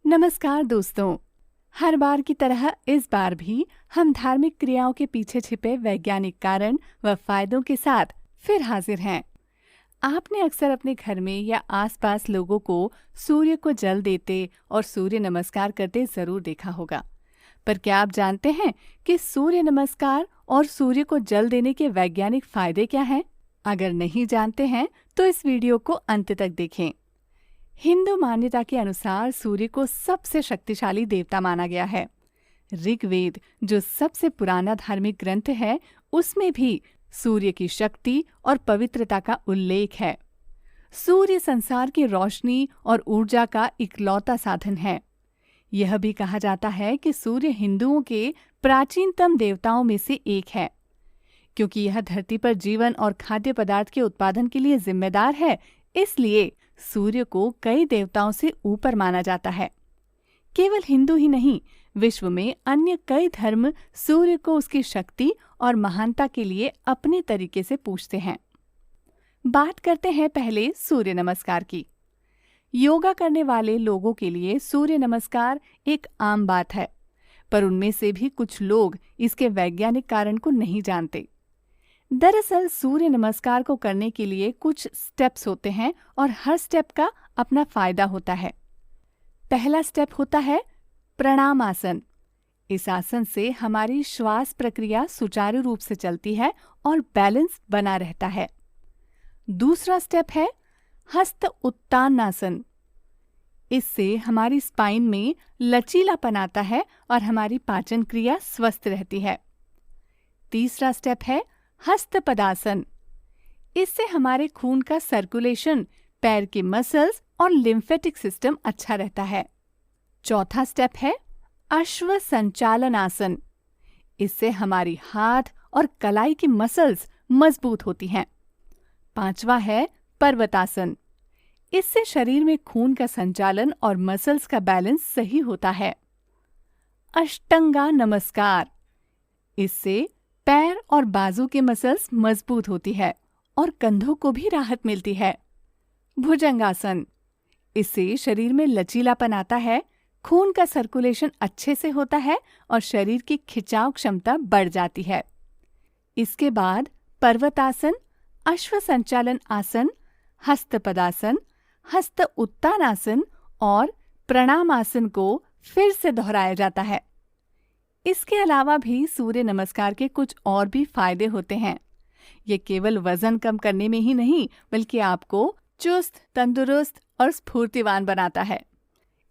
नमस्कार दोस्तों। हर बार की तरह इस बार भी हम धार्मिक क्रियाओं के पीछे छिपे वैज्ञानिक कारण व फायदों के साथ फिर हाजिर हैं। आपने अक्सर अपने घर में या आसपास लोगों को सूर्य को जल देते और सूर्य नमस्कार करते जरूर देखा होगा। पर क्या आप जानते हैं कि सूर्य नमस्कार और सूर्य को जल देने के वैज्ञानिक फायदे क्या हैं? अगर नहीं जानते हैं तो इस वीडियो को अंत तक देखें। हिंदू मान्यता के अनुसार सूर्य को सबसे शक्तिशाली देवता माना गया है। ऋग्वेद, जो सबसे पुराना धार्मिक ग्रंथ है, उसमें भी सूर्य की शक्ति और पवित्रता का उल्लेख है। सूर्य संसार की रोशनी और ऊर्जा का इकलौता साधन है। यह भी कहा जाता है कि सूर्य हिंदुओं के प्राचीनतम देवताओं में से एक है। क्योंकि यह धरती पर जीवन और खाद्य पदार्थ के उत्पादन के लिए जिम्मेदार है, इसलिए सूर्य को कई देवताओं से ऊपर माना जाता है। केवल हिंदू ही नहीं, विश्व में अन्य कई धर्म सूर्य को उसकी शक्ति और महानता के लिए अपने तरीके से पूजते हैं। बात करते हैं पहले सूर्य नमस्कार की। योगा करने वाले लोगों के लिए सूर्य नमस्कार एक आम बात है, पर उनमें से भी कुछ लोग इसके वैज्ञानिक कारण को नहीं जानते। दरअसल सूर्य नमस्कार को करने के लिए कुछ स्टेप्स होते हैं और हर स्टेप का अपना फायदा होता है। पहला स्टेप होता है प्रणाम आसन। इस आसन से हमारी श्वास प्रक्रिया सुचारू रूप से चलती है और बैलेंस बना रहता है। दूसरा स्टेप है हस्त उत्तान आसन। इससे हमारी स्पाइन में लचीलापन आता है और हमारी पाचन क्रिया स्वस्थ रहती है। तीसरा स्टेप है हस्त पदासन। इससे हमारे खून का सर्कुलेशन, पैर के मसल्स और लिम्फेटिक सिस्टम अच्छा रहता है। चौथा स्टेप है अश्व संचालन आसन। इससे हमारी हाथ और कलाई की मसल्स मजबूत होती हैं। पांचवा है पर्वतासन। इससे शरीर में खून का संचालन और मसल्स का बैलेंस सही होता है। अष्टांगा नमस्कार। इससे पैर और बाजू के मसल्स मजबूत होती है और कंधों को भी राहत मिलती है। भुजंगासन। इससे शरीर में लचीलापन आता है, खून का सर्कुलेशन अच्छे से होता है और शरीर की खिंचाव क्षमता बढ़ जाती है। इसके बाद पर्वतासन, अश्व संचालन आसन, हस्त पदासन, हस्त उत्तानासन और प्रणाम आसन को फिर से दोहराया जाता है। इसके अलावा भी सूर्य नमस्कार के कुछ और भी फायदे होते हैं। ये केवल वजन कम करने में ही नहीं, बल्कि आपको चुस्त, तंदुरुस्त और स्फूर्तिवान बनाता है।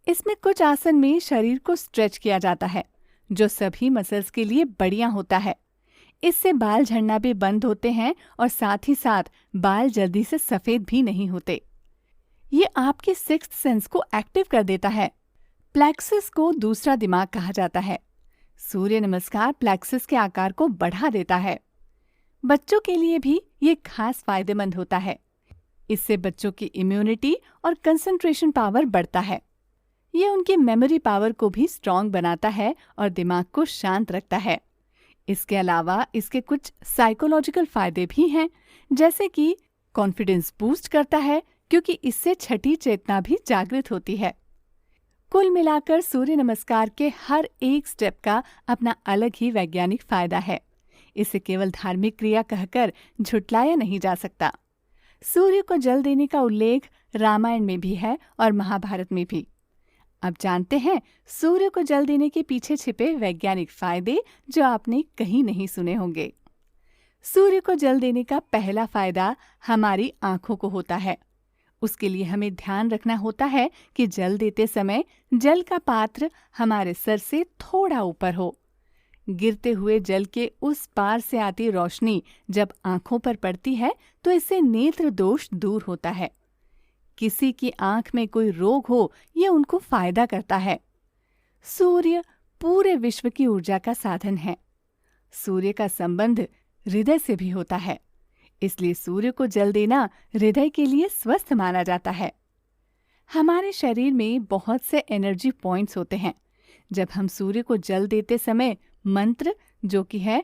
इसमें कुछ आसन में शरीर को स्ट्रेच किया जाता है, जो सभी मसल्स के लिए बढ़िया होता है। इससे बाल झड़ना भी बंद होते हैं और साथ ही साथ बाल जल्दी से सफेद भी नहीं होते। ये आपके सिक्स्थ सेंस को एक्टिव कर देता है। प्लेक्सस को दूसरा दिमाग कहा जाता है। सूर्य नमस्कार प्लेक्सस के आकार को बढ़ा देता है। बच्चों के लिए भी ये खास फायदेमंद होता है। इससे बच्चों की इम्यूनिटी और कंसंट्रेशन पावर बढ़ता है। ये उनकी मेमोरी पावर को भी स्ट्रॉन्ग बनाता है और दिमाग को शांत रखता है। इसके अलावा इसके कुछ साइकोलॉजिकल फायदे भी हैं, जैसे कि कॉन्फिडेंस बूस्ट करता है, क्योंकि इससे छठी चेतना भी जागृत होती है। कुल मिलाकर सूर्य नमस्कार के हर एक स्टेप का अपना अलग ही वैज्ञानिक फायदा है। इसे केवल धार्मिक क्रिया कहकर झुटलाया नहीं जा सकता। सूर्य को जल देने का उल्लेख रामायण में भी है और महाभारत में भी। अब जानते हैं सूर्य को जल देने के पीछे छिपे वैज्ञानिक फायदे, जो आपने कहीं नहीं सुने होंगे। सूर्य को जल देने का पहला फायदा हमारी आंखों को होता है। उसके लिए हमें ध्यान रखना होता है कि जल देते समय जल का पात्र हमारे सर से थोड़ा ऊपर हो। गिरते हुए जल के उस पार से आती रोशनी जब आंखों पर पड़ती है तो इससे नेत्र दोष दूर होता है। किसी की आंख में कोई रोग हो, यह उनको फायदा करता है। सूर्य पूरे विश्व की ऊर्जा का साधन है। सूर्य का संबंध हृदय से भी होता है, इसलिए सूर्य को जल देना हृदय के लिए स्वस्थ माना जाता है। हमारे शरीर में बहुत से एनर्जी पॉइंट्स होते हैं। जब हम सूर्य को जल देते समय मंत्र, जो कि है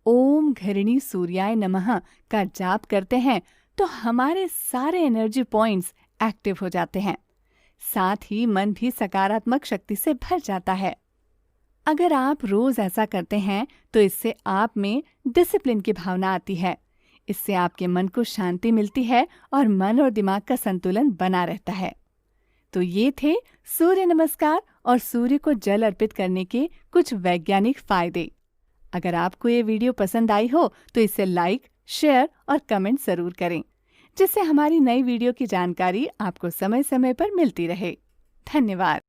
ओम घृणी सूर्याय नमः, का जाप करते हैं, तो हमारे सारे एनर्जी पॉइंट्स एक्टिव हो जाते हैं। साथ ही मन भी सकारात्मक शक्ति से भर जाता है। अगर आप रोज ऐसा करते हैं तो इससे आप में डिसिप्लिन की भावना आती है। इससे आपके मन को शांति मिलती है और मन और दिमाग का संतुलन बना रहता है। तो ये थे सूर्य नमस्कार और सूर्य को जल अर्पित करने के कुछ वैज्ञानिक फायदे। अगर आपको ये वीडियो पसंद आई हो तो इसे लाइक, शेयर और कमेंट जरूर करें, जिससे हमारी नई वीडियो की जानकारी आपको समय समय पर मिलती रहे। धन्यवाद।